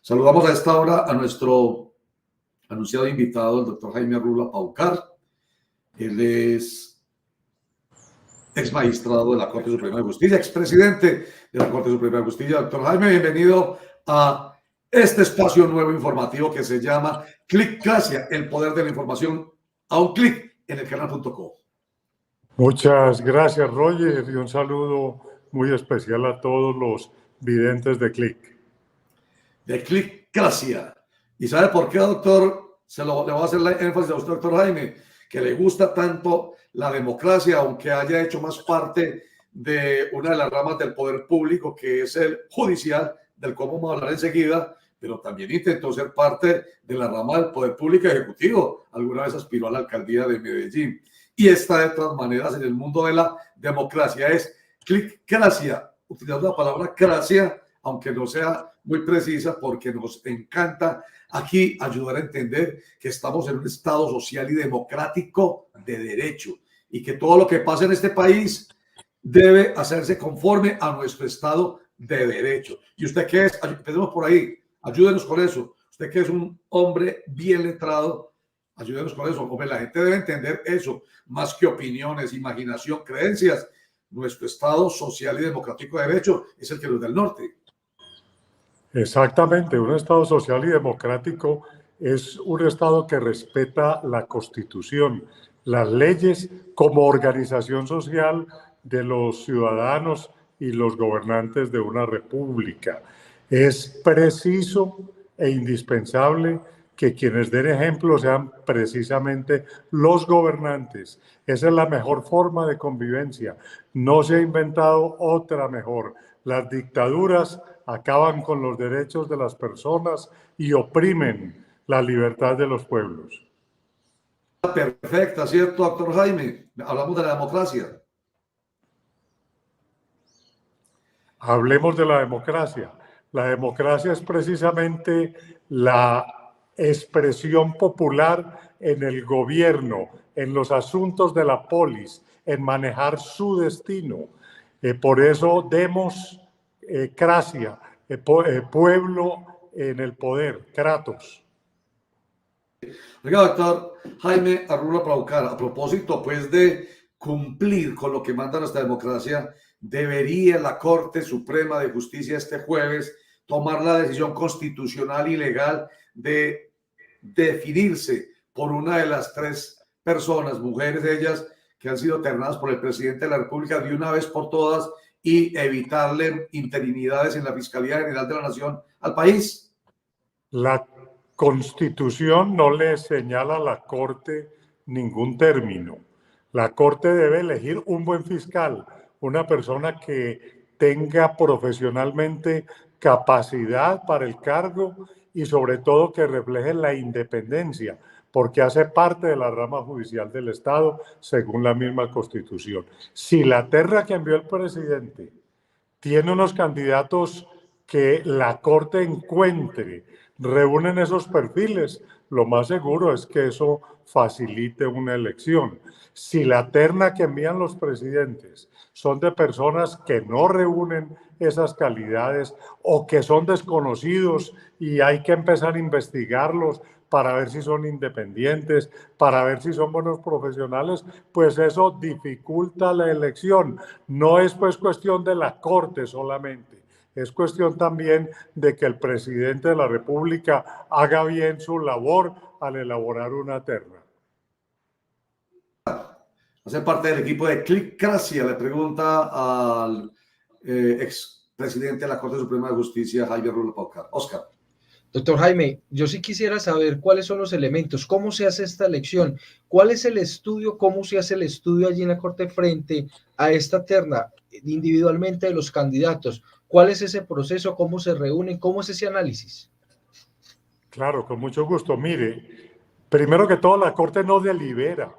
Saludamos a esta hora a nuestro anunciado invitado, el doctor Jaime Arrula Paucar. Él es ex magistrado de la Corte Suprema de Justicia, expresidente de la Corte Suprema de Justicia. Doctor Jaime, bienvenido a este espacio nuevo informativo que se llama Clickracia, el poder de la información a un clic en el canal.co. Muchas gracias, Roger, y un saludo muy especial a todos los videntes de Click. De Clickracia. ¿Y sabe por qué, doctor? Le voy a hacer la énfasis a usted, doctor Jaime, que le gusta tanto la democracia, aunque haya hecho más parte de una de las ramas del poder público, que es el judicial, del cómo vamos a hablar enseguida, pero también intentó ser parte de la rama del poder público ejecutivo. Alguna vez aspiró a la alcaldía de Medellín. Y está de todas maneras en el mundo de la democracia. Es Clickracia, utilizando la palabra cracia, aunque no sea muy precisa, porque nos encanta aquí ayudar a entender que estamos en un estado social y democrático de derecho y que todo lo que pasa en este país debe hacerse conforme a nuestro estado de derecho. ¿Y usted qué es? Empecemos por ahí, ayúdenos con eso. Usted que es un hombre bien letrado, ayúdenos con eso. Hombre, la gente debe entender eso, más que opiniones, imaginación, creencias. Nuestro estado social y democrático de derecho es el que nos da el norte. Exactamente, un Estado social y democrático es un Estado que respeta la Constitución, las leyes como organización social de los ciudadanos y los gobernantes de una república. Es preciso e indispensable que quienes den ejemplo sean precisamente los gobernantes. Esa es la mejor forma de convivencia. No se ha inventado otra mejor. Las dictaduras acaban con los derechos de las personas y oprimen la libertad de los pueblos. Perfecta, ¿cierto, doctor Jaime? Hablamos de la democracia. Hablemos de la democracia. La democracia es precisamente la expresión popular en el gobierno, en los asuntos de la polis, en manejar su destino. Por eso demos cracia, pueblo en el poder, kratos. Oiga, doctor Jaime Arrula Paucar, a propósito pues de cumplir con lo que manda nuestra democracia, ¿debería la Corte Suprema de Justicia este jueves tomar la decisión constitucional y legal de definirse por una de las tres personas, mujeres ellas, que han sido ternadas por el presidente de la República de una vez por todas y evitarle interinidades en la Fiscalía General de la Nación al país? La Constitución no le señala a la Corte ningún término. La Corte debe elegir un buen fiscal, una persona que tenga profesionalmente capacidad para el cargo y sobre todo que refleje la independencia, porque hace parte de la rama judicial del Estado, según la misma Constitución. Si la terna que envió el presidente tiene unos candidatos que la Corte encuentre, reúnen esos perfiles, lo más seguro es que eso facilite una elección. Si la terna que envían los presidentes son de personas que no reúnen esas calidades o que son desconocidos y hay que empezar a investigarlos para ver si son independientes, para ver si son buenos profesionales, pues eso dificulta la elección. No es pues cuestión de la Corte solamente, es cuestión también de que el presidente de la República haga bien su labor al elaborar una terna. Hace parte del equipo de Clickracia, le pregunta al expresidente de la Corte Suprema de Justicia, Jaime Arrula Paucar. Oscar. Doctor Jaime, yo sí quisiera saber cuáles son los elementos, cómo se hace esta elección, cuál es el estudio, cómo se hace el estudio allí en la Corte frente a esta terna individualmente de los candidatos, cuál es ese proceso, cómo se reúnen, cómo es ese análisis. Claro, con mucho gusto. Mire, primero que todo la Corte no delibera,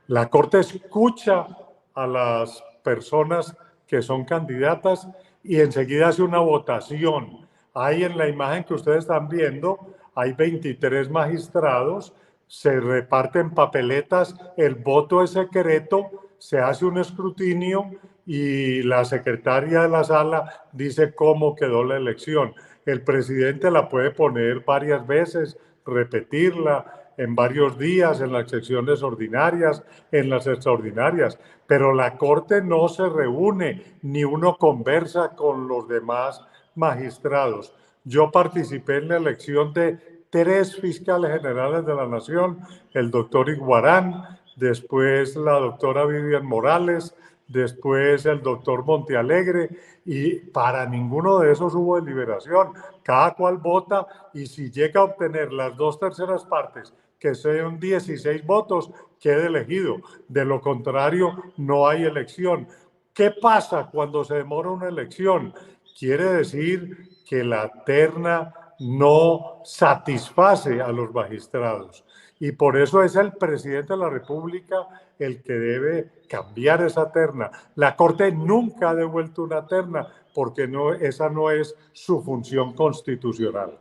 la Corte escucha a las personas que son candidatas y enseguida hace una votación. Ahí en la imagen que ustedes están viendo, hay 23 magistrados, se reparten papeletas, el voto es secreto, se hace un escrutinio y la secretaria de la sala dice cómo quedó la elección. El presidente la puede poner varias veces, repetirla en varios días, en las sesiones ordinarias, en las extraordinarias, pero la Corte no se reúne, ni uno conversa con los demás magistrados. Yo participé en la elección de 3 fiscales generales de la Nación, el doctor Iguarán, después la doctora Vivian Morales, después el doctor Montealegre, y para ninguno de esos hubo deliberación. Cada cual vota y si llega a obtener las 2/3 partes, que sean 16 votos, quede elegido. De lo contrario, no hay elección. ¿Qué pasa cuando se demora una elección? Quiere decir que la terna no satisface a los magistrados. Y por eso es el presidente de la República el que debe cambiar esa terna. La Corte nunca ha devuelto una terna porque esa no es su función constitucional.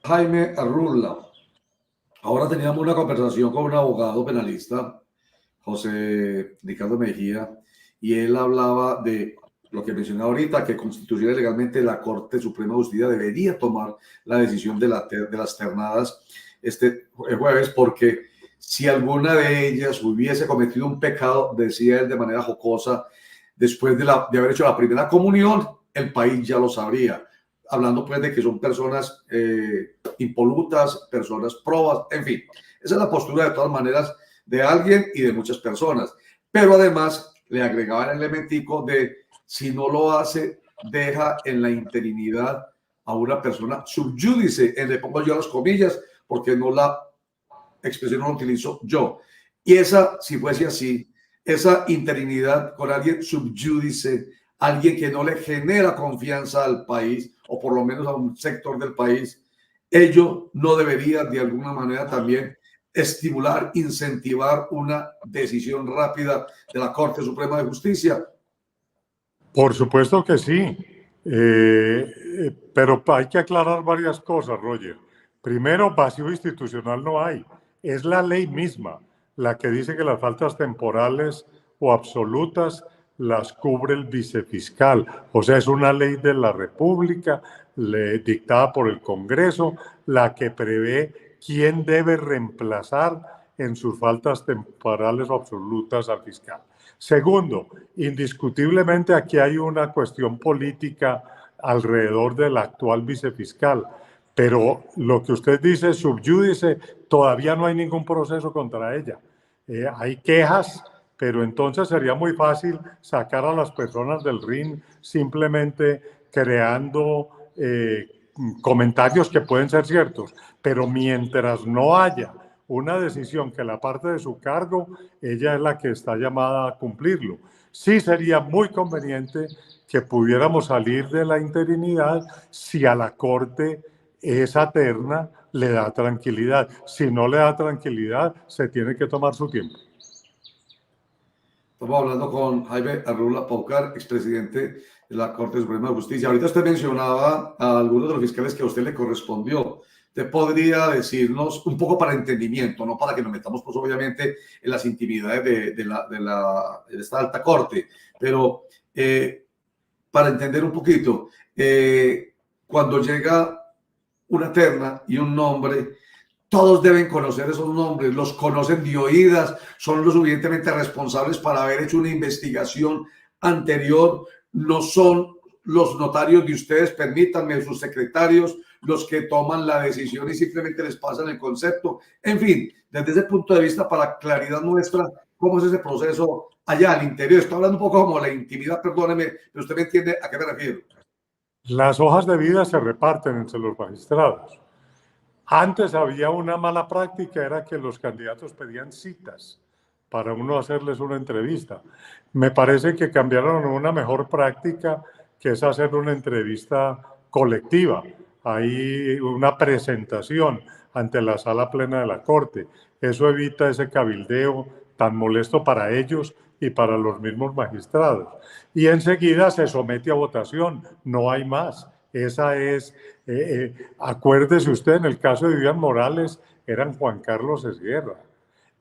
Jaime Arrula, ahora teníamos una conversación con un abogado penalista, José Ricardo Mejía, y él hablaba de lo que mencioné ahorita, que constitucional y legalmente la Corte Suprema de Justicia debería tomar la decisión de las ternadas este jueves, porque si alguna de ellas hubiese cometido un pecado, decía él de manera jocosa, después de haber hecho la primera comunión, el país ya lo sabría. Hablando pues de que son personas impolutas, personas probas, en fin. Esa es la postura de todas maneras de alguien y de muchas personas. Pero además le agregaban el elementico de si no lo hace, deja en la interinidad a una persona subyúdice, le pongo yo las comillas porque no la expresión no la utilizo yo. Y esa, si fuese así, esa interinidad con alguien subyúdice, alguien que no le genera confianza al país, o por lo menos a un sector del país, ello no debería de alguna manera también estimular, incentivar una decisión rápida de la Corte Suprema de Justicia. Por supuesto que sí, pero hay que aclarar varias cosas, Roger. Primero, vacío institucional no hay. Es la ley misma la que dice que las faltas temporales o absolutas las cubre el vicefiscal. O sea, es una ley de la República dictada por el Congreso, la que prevé quién debe reemplazar en sus faltas temporales o absolutas al fiscal. Segundo, indiscutiblemente aquí hay una cuestión política alrededor del actual vicefiscal, pero lo que usted dice, subyúdice, todavía no hay ningún proceso contra ella. Hay quejas, pero entonces sería muy fácil sacar a las personas del ring simplemente creando comentarios que pueden ser ciertos, pero mientras no haya una decisión que la parte de su cargo, ella es la que está llamada a cumplirlo. Sí sería muy conveniente que pudiéramos salir de la interinidad si a la Corte esa terna le da tranquilidad. Si no le da tranquilidad, se tiene que tomar su tiempo. Estamos hablando con Jaime Arrula Paucar, expresidente de la Corte Suprema de Justicia. Ahorita usted mencionaba a algunos de los fiscales que a usted le correspondió. Usted podría decirnos un poco para entendimiento, no para que nos metamos pues obviamente en las intimidades de esta alta corte, pero para entender un poquito, cuando llega una terna y un nombre, todos deben conocer esos nombres, los conocen de oídas, son lo suficientemente responsables para haber hecho una investigación anterior, no son los notarios de ustedes, permítanme, sus secretarios, los que toman la decisión y simplemente les pasan el concepto. En fin, desde ese punto de vista, para claridad nuestra, ¿cómo es ese proceso allá al interior? Estoy hablando un poco como la intimidad, perdóneme, pero usted me entiende a qué me refiero. Las hojas de vida se reparten entre los magistrados. Antes había una mala práctica, era que los candidatos pedían citas para uno hacerles una entrevista. Me parece que cambiaron a una mejor práctica, que es hacer una entrevista colectiva. Hay una presentación ante la sala plena de la Corte. Eso evita ese cabildeo tan molesto para ellos y para los mismos magistrados. Y enseguida se somete a votación, no hay más. Esa es, acuérdese usted, en el caso de Vivian Morales, eran Juan Carlos Esguerra,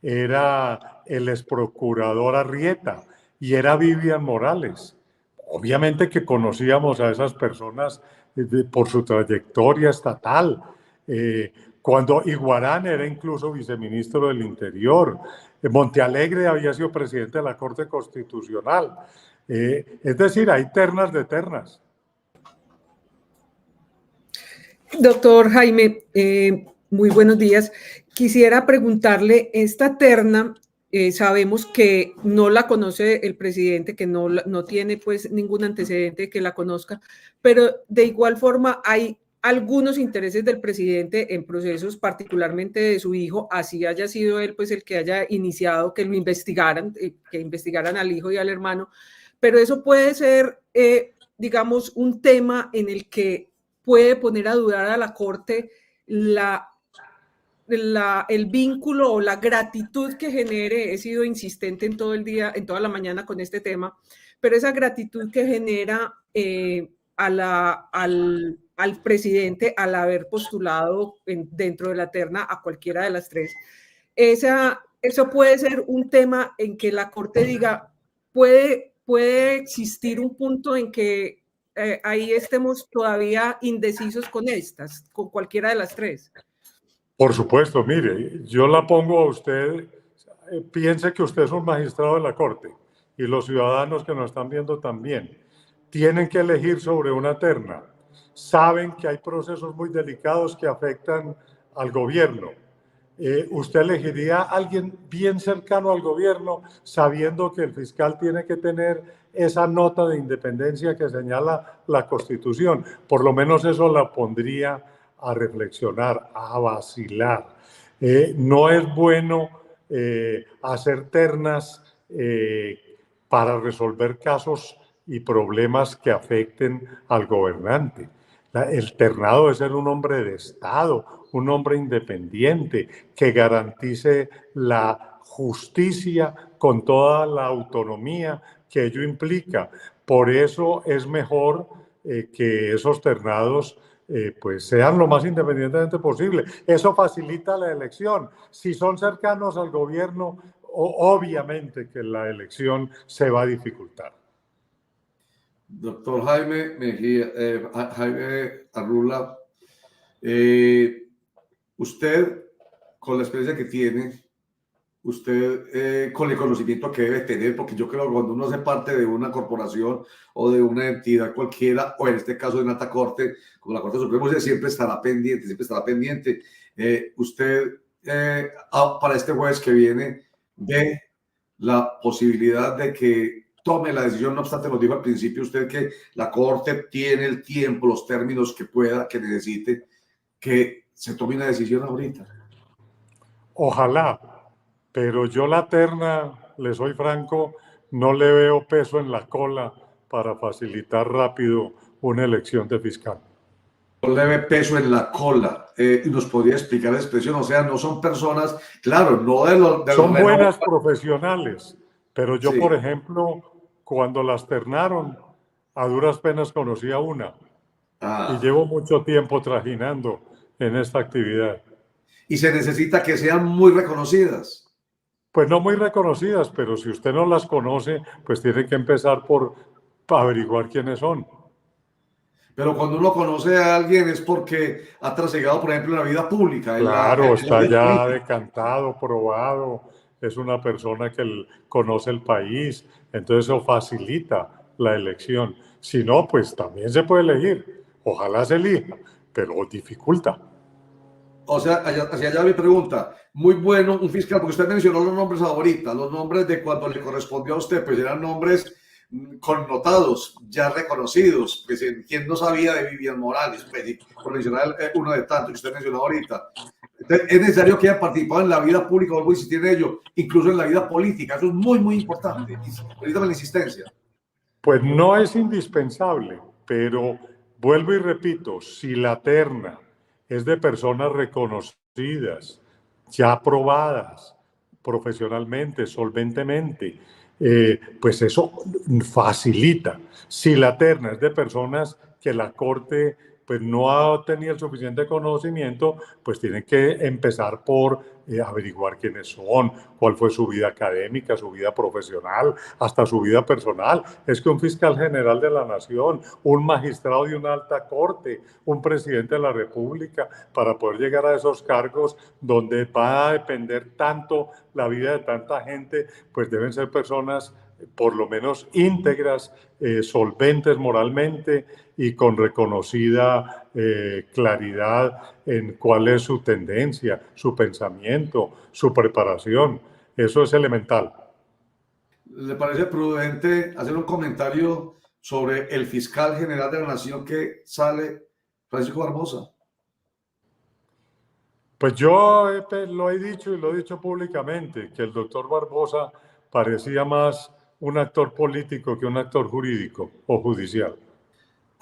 era el exprocurador Arrieta, y era Vivian Morales. Obviamente que conocíamos a esas personas por su trayectoria estatal. Cuando Iguarán era incluso viceministro del Interior, Montealegre había sido presidente de la Corte Constitucional. Es decir, hay ternas de ternas. Doctor Jaime, muy buenos días. Quisiera preguntarle, esta terna, sabemos que no la conoce el presidente, que no tiene pues ningún antecedente que la conozca, pero de igual forma hay algunos intereses del presidente en procesos, particularmente de su hijo, así haya sido él pues el que haya iniciado que lo investigaran, que investigaran al hijo y al hermano, pero eso puede ser, digamos, un tema en el que puede poner a dudar a la Corte el vínculo o la gratitud que genere. He sido insistente en todo el día, en toda la mañana con este tema, pero esa gratitud que genera al presidente al haber postulado dentro de la terna a cualquiera de las tres. Eso puede ser un tema en que la Corte diga, puede existir un punto en que ahí estemos todavía indecisos con cualquiera de las tres. Por supuesto, mire, yo la pongo a usted, piense que usted es un magistrado de la Corte y los ciudadanos que nos están viendo también tienen que elegir sobre una terna. Saben que hay procesos muy delicados que afectan al gobierno. ¿Usted elegiría a alguien bien cercano al gobierno sabiendo que el fiscal tiene que tener esa nota de independencia que señala la Constitución? Por lo menos eso la pondría a reflexionar, a vacilar. No es bueno hacer ternas para resolver casos y problemas que afecten al gobernante. El ternado debe ser un hombre de Estado, un hombre independiente, que garantice la justicia con toda la autonomía que ello implica. Por eso es mejor que esos ternados pues sean lo más independientemente posible. Eso facilita la elección. Si son cercanos al gobierno, obviamente que la elección se va a dificultar. Doctor Jaime Mejía, Jaime Arrula, usted, con la experiencia que tiene, usted con el conocimiento que debe tener, porque yo creo que cuando uno hace parte de una corporación o de una entidad cualquiera, o en este caso de una alta corte, como la Corte Suprema, usted siempre estará pendiente. Usted, para este jueves que viene, ve la posibilidad de que tome la decisión. No obstante, nos dijo al principio usted que la Corte tiene el tiempo, los términos que pueda, que necesite, que se tome una decisión ahorita. Ojalá, pero yo la terna, le soy franco, no le veo peso en la cola para facilitar rápido una elección de fiscal. No le ve peso en la cola. ¿Nos podría explicar la expresión? O sea, no son personas, claro, no de los... Son buenas profesionales, pero yo, sí, por ejemplo, cuando las ternaron, a duras penas conocí a una. Y llevo mucho tiempo trajinando en esta actividad. Y se necesita que sean muy reconocidas. Pues no muy reconocidas, pero si usted no las conoce, pues tiene que empezar por averiguar quiénes son. Pero cuando uno conoce a alguien es porque ha trasegado, por ejemplo, en la vida pública. Claro, está ya decantado, probado, es una persona que conoce el país, entonces eso facilita la elección. Si no, pues también se puede elegir. Ojalá se elija, pero dificulta. O sea, hacia allá mi pregunta. Muy bueno un fiscal, porque usted mencionó los nombres ahorita, los nombres de cuando le correspondió a usted, pues eran nombres connotados, ya reconocidos. Pues, ¿quién no sabía de Vivian Morales? Pues, por mencionar uno de tantos que usted mencionó ahorita. Entonces, es necesario que haya participado en la vida pública, vuelvo a insistir en ello, incluso en la vida política. Eso es muy, muy importante. Permítame la insistencia. Pues no es indispensable, pero vuelvo y repito, si la terna es de personas reconocidas, ya aprobadas profesionalmente, solventemente, pues eso facilita. Si la terna es de personas que la Corte pues no ha tenido el suficiente conocimiento, pues tienen que empezar por averiguar quiénes son, cuál fue su vida académica, su vida profesional, hasta su vida personal. Es que un fiscal general de la nación, un magistrado de una alta corte, un presidente de la República, para poder llegar a esos cargos donde va a depender tanto la vida de tanta gente, pues deben ser personas por lo menos íntegras, solventes moralmente y con reconocida claridad en cuál es su tendencia, su pensamiento, su preparación. Eso es elemental. ¿Le parece prudente hacer un comentario sobre el fiscal general de la Nación que sale, Francisco Barbosa? Pues yo lo he dicho y lo he dicho públicamente, que el doctor Barbosa parecía más un actor político que un actor jurídico o judicial.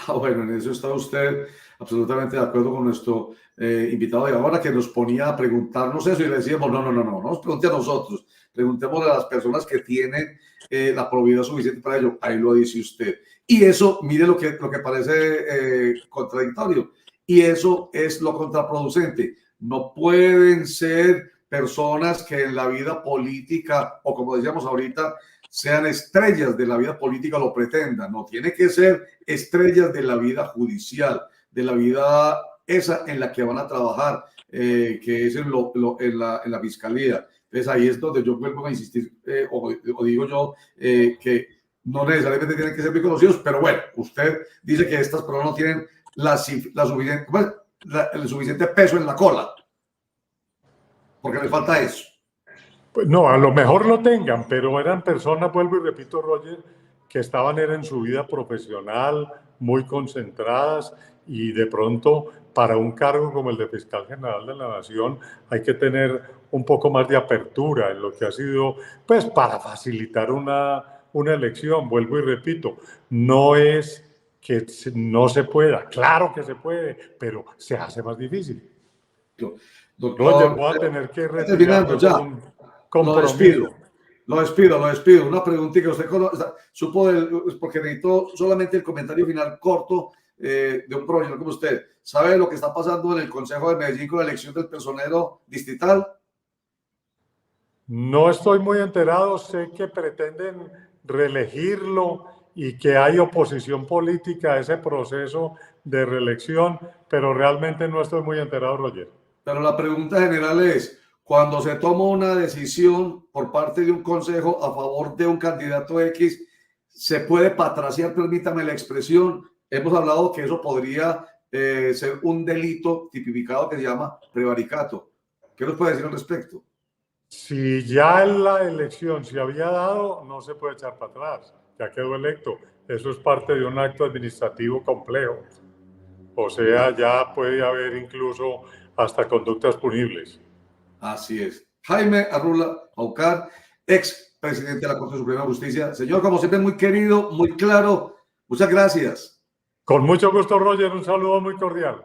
Bueno, en eso está usted absolutamente de acuerdo con nuestro invitado de ahora, que nos ponía a preguntarnos eso y le decíamos, no nos pregunte a nosotros, preguntémosle a las personas que tienen la probidad suficiente para ello. Ahí lo dice usted. Y eso, mire lo que parece contradictorio, y eso es lo contraproducente. No pueden ser personas que en la vida política, o como decíamos ahorita, sean estrellas de la vida política, lo pretendan. No, tiene que ser estrellas de la vida judicial, de la vida esa en la que van a trabajar, que es en la fiscalía. Entonces ahí es donde yo vuelvo a insistir, o digo yo, que no necesariamente tienen que ser muy conocidos, pero bueno, usted dice que estas personas no tienen el suficiente peso en la cola, porque les falta eso. Pues no, a lo mejor lo tengan, pero eran personas, vuelvo y repito, Roger, que estaban en su vida profesional muy concentradas y de pronto para un cargo como el de fiscal general de la Nación hay que tener un poco más de apertura en lo que ha sido, pues para facilitar una elección, vuelvo y repito, no es que no se pueda, claro que se puede, pero se hace más difícil. Doctor, Roger, voy a tener que retirarme ya. por un compromiso. Lo despido. Una preguntita. Usted supo, porque necesito solamente el comentario final corto de un profesional como usted. ¿Sabe lo que está pasando en el Consejo de Medellín con la elección del personero distrital? No estoy muy enterado. Sé que pretenden reelegirlo y que hay oposición política a ese proceso de reelección, pero realmente no estoy muy enterado, Roger. Pero la pregunta general es, cuando se toma una decisión por parte de un consejo a favor de un candidato X, ¿se puede patraciar? Permítame la expresión. Hemos hablado que eso podría ser un delito tipificado que se llama prevaricato. ¿Qué nos puede decir al respecto? Si ya en la elección se había dado, no se puede echar para atrás. Ya quedó electo. Eso es parte de un acto administrativo complejo. O sea, ya puede haber incluso hasta conductas punibles. Así es. Jaime Arrula Aucar, ex presidente de la Corte Suprema de Justicia. Señor, como siempre, muy querido, muy claro. Muchas gracias. Con mucho gusto, Roger. Un saludo muy cordial.